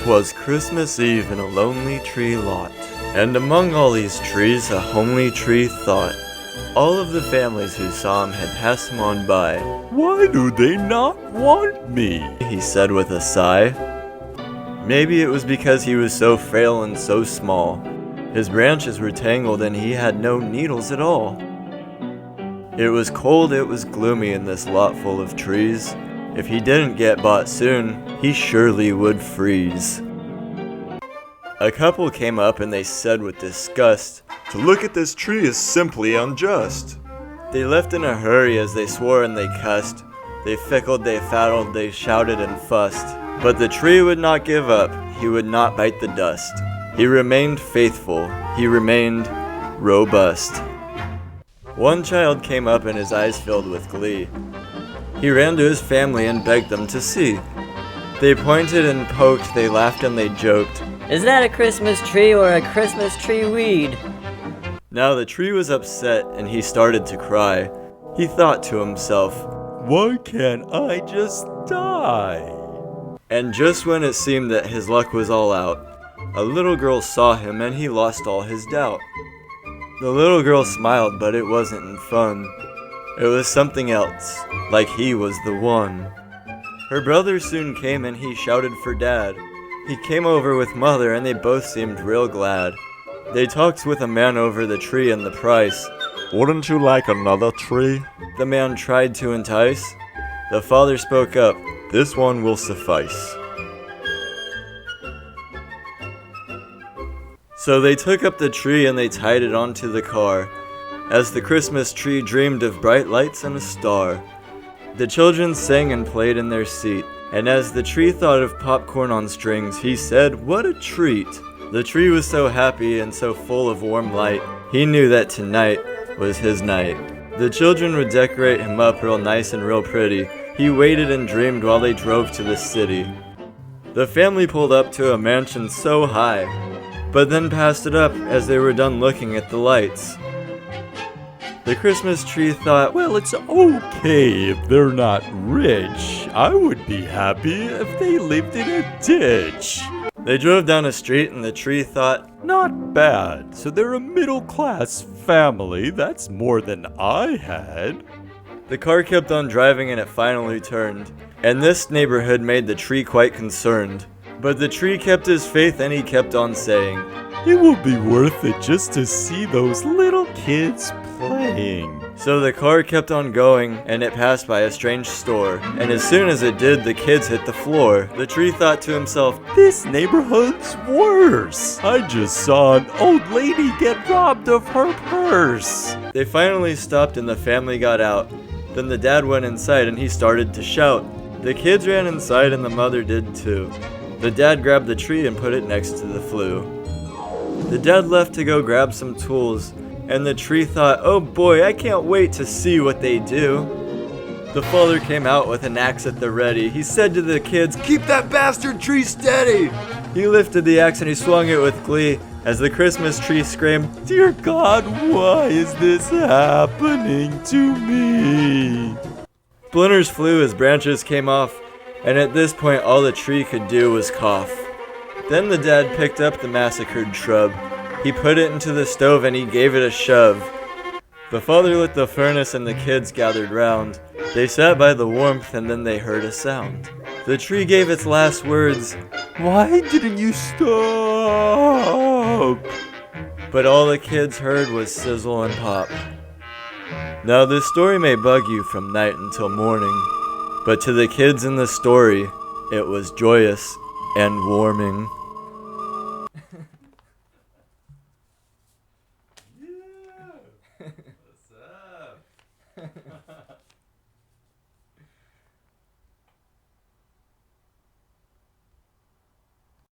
'Twas Christmas Eve in a lonely tree lot, and among all these trees a homely tree thought. All of the families who saw him had passed him on by. "Why do they not want me?" he said with a sigh. Maybe it was because he was so frail and so small. His branches were tangled and he had no needles at all. It was cold, it was gloomy in this lot full of trees. If he didn't get bought soon, he surely would freeze. A couple came up and they said with disgust, "To look at this tree is simply unjust." They left in a hurry as they swore and they cussed. They fickled, they faddled, they shouted and fussed. But the tree would not give up, he would not bite the dust. He remained faithful, he remained robust. One child came up and his eyes filled with glee. He ran to his family and begged them to see. They pointed and poked, they laughed and they joked. "Is that a Christmas tree or a Christmas tree weed?" Now the tree was upset and he started to cry. He thought to himself, "Why can't I just die?" And just when it seemed that his luck was all out, a little girl saw him and he lost all his doubt. The little girl smiled, but it wasn't in fun. It was something else, like he was the one. Her brother soon came and he shouted for Dad. He came over with Mother and they both seemed real glad. They talked with a man over the tree and the price. "Wouldn't you like another tree?" The man tried to entice. The father spoke up, "This one will suffice." So they took up the tree and they tied it onto the car, as the Christmas tree dreamed of bright lights and a star. The children sang and played in their seat, and as the tree thought of popcorn on strings, he said, "What a treat!" The tree was so happy and so full of warm light, he knew that tonight was his night. The children would decorate him up real nice and real pretty. He waited and dreamed while they drove to the city. The family pulled up to a mansion so high, but then passed it up as they were done looking at the lights. The Christmas tree thought, "Well, it's okay if they're not rich. I would be happy if they lived in a ditch." They drove down a street and the tree thought, "Not bad. So they're a middle-class family. That's more than I had." The car kept on driving and it finally turned, and this neighborhood made the tree quite concerned. But the tree kept his faith and he kept on saying, "It will be worth it just to see those little kids playing." So the car kept on going and it passed by a strange store, and as soon as it did, the kids hit the floor. The tree thought to himself, "This neighborhood's worse. I just saw an old lady get robbed of her purse." They finally stopped and the family got out. Then the dad went inside and he started to shout. The kids ran inside and the mother did too. The dad grabbed the tree and put it next to the flue. The dad left to go grab some tools, and the tree thought, "Oh boy, I can't wait to see what they do." The father came out with an axe at the ready. He said to the kids, "Keep that bastard tree steady!" He lifted the axe and he swung it with glee as the Christmas tree screamed, "Dear God, why is this happening to me?" Splinters flew as branches came off, and at this point all the tree could do was cough. Then the dad picked up the massacred shrub. He put it into the stove and he gave it a shove. The father lit the furnace and the kids gathered round. They sat by the warmth and then they heard a sound. The tree gave its last words, "Why didn't you stop?" But all the kids heard was sizzle and pop. Now this story may bug you from night until morning, but to the kids in the story, it was joyous and warming. Yeah. What's up?